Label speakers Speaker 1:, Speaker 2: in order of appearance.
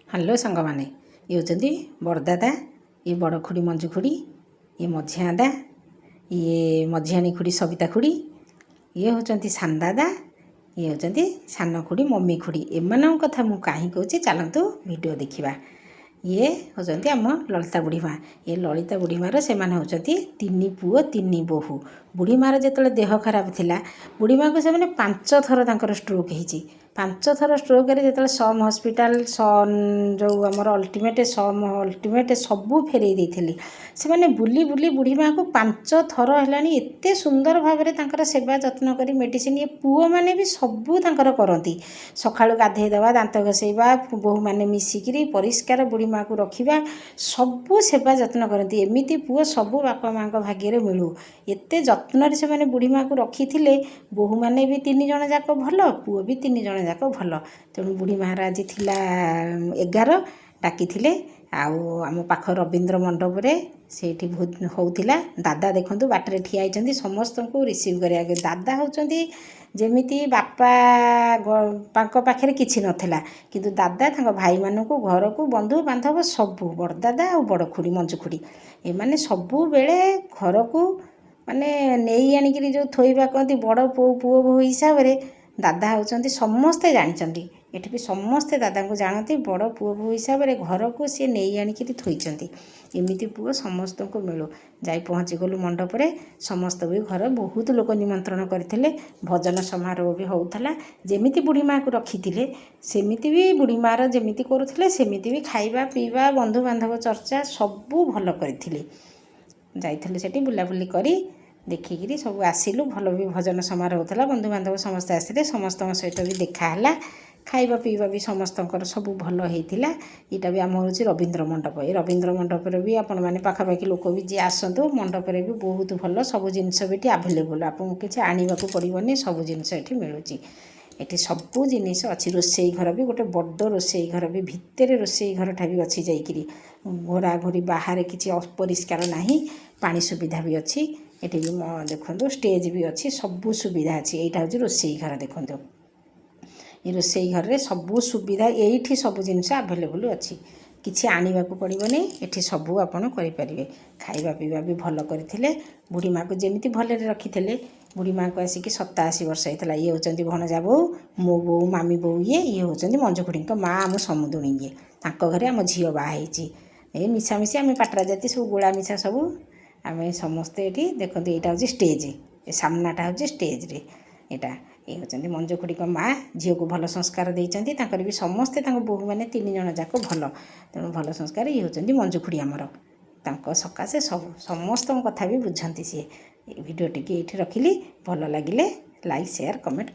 Speaker 1: Hello ସାଙ୍ଗମାନେ, ଇଏ ହେଉଛନ୍ତି ବଡ଼ଦାଦା, ଇଏ ବଡ଼ ଖୁଡ଼ି ମଞ୍ଜୁ ଖୁଡ଼ି, ଇଏ ମଝିଆ ଦାଦା, ଇଏ ମଝିଆଣୀ ଖୁଡ଼ି ସବିତା ଖୁଡ଼ି, ଇଏ ହେଉଛନ୍ତି ସାନ ଦାଦା, ଇଏ ହେଉଛନ୍ତି ସାନ ଖୁଡ଼ି ମମି ଖୁଡ଼ି। ଏମାନଙ୍କ କଥା ମୁଁ କାହିଁ କହୁଛି, ଚାଲନ୍ତୁ ଭିଡ଼ିଓ ଦେଖିବା। ଇଏ ହେଉଛନ୍ତି ଆମ ଲଳିତା ବୁଢ଼ୀମା। ଏ ଲଳିତା ବୁଢ଼ୀମାର ସେମାନେ ହେଉଛନ୍ତି ତିନି ପୁଅ ତିନି ବୋହୂ। ବୁଢ଼ୀମାର ଯେତେବେଳେ ଦେହ ଖରାପ ଥିଲା, ବୁଢ଼ୀମାକୁ ସେମାନେ 5 ଥର ତାଙ୍କର ଷ୍ଟ୍ରୋକ୍ ହେଇଛି। 5 ଥର ଷ୍ଟ୍ରୋକ୍ରେ ଯେତେବେଳେ ସମ୍ ହସ୍ପିଟାଲ ଯେଉଁ ଆମର ଅଲ୍ଟିମେଟ୍ ସବୁ ଫେରେଇ ଦେଇଥିଲି। ସେମାନେ ବୁଲି ବୁଲି ବୁଢ଼ୀମାକୁ 5 ଥର ହେଲାଣି ଏତେ ସୁନ୍ଦର ଭାବରେ ତାଙ୍କର ସେବା ଯତ୍ନ କରି ମେଡ଼ିସିନ, ଏ ପୁଅମାନେ ବି ସବୁ ତାଙ୍କର କରନ୍ତି। ସକାଳୁ ଗାଧେଇ ଦେବା, ଦାନ୍ତ ଘଷେଇବା, ବୋହୂମାନେ ମିଶିକିରି ପରିଷ୍କାର ବୁଢ଼ୀମାକୁ ରଖିବା, ସବୁ ସେବା ଯତ୍ନ କରନ୍ତି। ଏମିତି ପୁଅ ସବୁ ବାପା ମାଆଙ୍କ ଭାଗ୍ୟରେ ମିଳୁ। ଏତେ ଯତ୍ନରେ ସେମାନେ ବୁଢ଼ୀମାକୁ ରଖିଥିଲେ। ବୋହୂମାନେ ବି 3 ଜଣ ଯାକ ଭଲ, ପୁଅ ବି 3 ଜଣ ଯାକ ଭଲ। ତେଣୁ ବୁଢ଼ୀମାର ଆଜି ଥିଲା 11 ଡାକିଥିଲେ। ଆଉ ଆମ ପାଖ ରବୀନ୍ଦ୍ର ମଣ୍ଡପରେ ସେଇଠି ହେଉଥିଲା। ଦାଦା ଦେଖନ୍ତୁ ବାଟରେ ଠିଆ ହେଇଛନ୍ତି ସମସ୍ତଙ୍କୁ ରିସିଭ୍ କରିବାକୁ। ଦାଦା ହେଉଛନ୍ତି ଯେମିତି ବାପାଙ୍କ ପାଖରେ କିଛି ନଥିଲା, କିନ୍ତୁ ଦାଦା ତାଙ୍କ ଭାଇମାନଙ୍କୁ, ଘରକୁ, ବନ୍ଧୁବାନ୍ଧବ ସବୁ, ବଡ଼ଦାଦା ଆଉ ବଡ଼ ଖୁଡ଼ି ମଞ୍ଜୁ ଖୁଡ଼ି, ଏମାନେ ସବୁବେଳେ ଘରକୁ ମାନେ ନେଇ ଆଣିକିରି ଯେଉଁ ଥୋଇବା କହନ୍ତି, ବଡ଼ ପୁଅ ବୋହୂ ହିସାବରେ ଦାଦା ହେଉଛନ୍ତି, ସମସ୍ତେ ଜାଣିଛନ୍ତି। ଏଠି ବି ସମସ୍ତେ ଦାଦାଙ୍କୁ ଜାଣନ୍ତି। ବଡ଼ ପୁଅ ବୋହୂ ହିସାବରେ ଘରକୁ ସିଏ ନେଇ ଆଣିକିରି ଥୋଇଛନ୍ତି। ଏମିତି ପୁଅ ସମସ୍ତଙ୍କୁ ମିଳୁ। ଯାଇ ପହଞ୍ଚିଗଲୁ ମଣ୍ଡପରେ। ସମସ୍ତ ବି ଘର ବହୁତ ଲୋକ ନିମନ୍ତ୍ରଣ କରିଥିଲେ। ଭଜନ ସମାରୋହ ବି ହେଉଥିଲା। ଯେମିତି ବୁଢ଼ୀମାକୁ ରଖିଥିଲେ ସେମିତି ବି ବୁଢ଼ୀମାର ଯେମିତି କରୁଥିଲେ ସେମିତି ବି ଖାଇବା ପିଇବା, ବନ୍ଧୁବାନ୍ଧବ ଚର୍ଚ୍ଚା ସବୁ ଭଲ କରିଥିଲେ। ଯାଇଥିଲୁ ସେଠି ବୁଲାବୁଲି କରି ଦେଖିକିରି ସବୁ ଆସିଲୁ। ଭଲ ବି ଭଜନ ସମାରୋହ ହେଉଥିଲା। ବନ୍ଧୁବାନ୍ଧବ ସମସ୍ତେ ଆସିଥିଲେ, ସମସ୍ତଙ୍କ ସହିତ ବି ଦେଖା ହେଲା। ଖାଇବା ପିଇବା ବି ସମସ୍ତଙ୍କର ସବୁ ଭଲ ହେଇଥିଲା। ଏଇଟା ବି ଆମ ହେଉଛି ରବୀନ୍ଦ୍ର ମଣ୍ଡପ। ଏ ରବୀନ୍ଦ୍ର ମଣ୍ଡପରେ ବି ଆପଣମାନେ ପାଖାପାଖି ଲୋକ ବି ଯିଏ ଆସନ୍ତୁ, ମଣ୍ଡପରେ ବି ବହୁତ ଭଲ ସବୁ ଜିନିଷ ବି ଏଠି ଆଭେଲେବୁଲ୍। ଆପଣଙ୍କୁ କିଛି ଆଣିବାକୁ ପଡ଼ିବନି, ସବୁ ଜିନିଷ ଏଠି ମିଳୁଛି। ଏଠି ସବୁ ଜିନିଷ ଅଛି। ରୋଷେଇ ଘର ବି ଗୋଟେ ବଡ଼ ରୋଷେଇ ଘର ବି ଭିତରେ, ରୋଷେଇ ଘରଟା ବି ଅଛି। ଯାଇକିରି ଘୋରାଘୋରି ବାହାରେ କିଛି ଅପରିଷ୍କାର ନାହିଁ। ପାଣି ସୁବିଧା ବି ଅଛି। ଏଠି ବି ଦେଖନ୍ତୁ ଷ୍ଟେଜ୍ ବି ଅଛି, ସବୁ ସୁବିଧା ଅଛି। ଏଇଟା ହେଉଛି ରୋଷେଇ ଘର। ଦେଖନ୍ତୁ ଏ ରୋଷେଇ ଘରରେ ସବୁ ସୁବିଧା, ଏଇଠି ସବୁ ଜିନିଷ ଆଭେଲେବୁଲ୍ ଅଛି। କିଛି ଆଣିବାକୁ ପଡ଼ିବନି, ଏଠି ସବୁ ଆପଣ କରିପାରିବେ। ଖାଇବା ପିଇବା ବି ଭଲ କରିଥିଲେ। ବୁଢ଼ୀମାକୁ ଯେମିତି ଭଲରେ ରଖିଥିଲେ। ବୁଢ଼ୀମାକୁ ଆସିକି 87 ବର୍ଷ ହେଇଥିଲା। ଇଏ ହେଉଛନ୍ତି ଭଣଜା ବୋଉ, ମୋ ବୋଉ, ମାମି ବୋଉ। ଇଏ ହେଉଛନ୍ତି ମଞ୍ଜୁ ଖୁଡ଼ିଙ୍କ ମା', ଆମ ସମୁଦୁଣୀ। ଇଏ ତାଙ୍କ ଘରେ ଆମ ଝିଅ ବାହା ହେଇଛି। ଏଇ ମିଶାମିଶି ଆମେ ପାଟରା ଜାତି ସବୁ ଗୋଳା ମିଶା ସବୁ ଆମେ ସମସ୍ତେ ଏଠି ଦେଖନ୍ତୁ। ଏଇଟା ହେଉଛି ଷ୍ଟେଜ୍, ଏ ସାମ୍ନାଟା ହେଉଛି ଷ୍ଟେଜ୍ରେ। ଏଇଟା ଇଏ ହେଉଛନ୍ତି ମଞ୍ଜୁ ଖୁଡ଼ିଙ୍କ ମା'। ଝିଅକୁ ଭଲ ସଂସ୍କାର ଦେଇଛନ୍ତି। ତାଙ୍କର ବି ସମସ୍ତେ ତାଙ୍କ ବୋହୂମାନେ 3 ଜଣ ଯାକ ଭଲ। ତେଣୁ ଭଲ ସଂସ୍କାର। ଇଏ ହେଉଛନ୍ତି ମଞ୍ଜୁ ଖୁଡ଼ି ଆମର। ତାଙ୍କ ସକାଶେ ସମସ୍ତଙ୍କ କଥା ବି ବୁଝନ୍ତି ସିଏ। ଏ ଭିଡ଼ିଓଟିକି ଏଇଠି ରଖିଲି। ଭଲ ଲାଗିଲେ ଲାଇକ୍, ସେୟାର, କମେଣ୍ଟ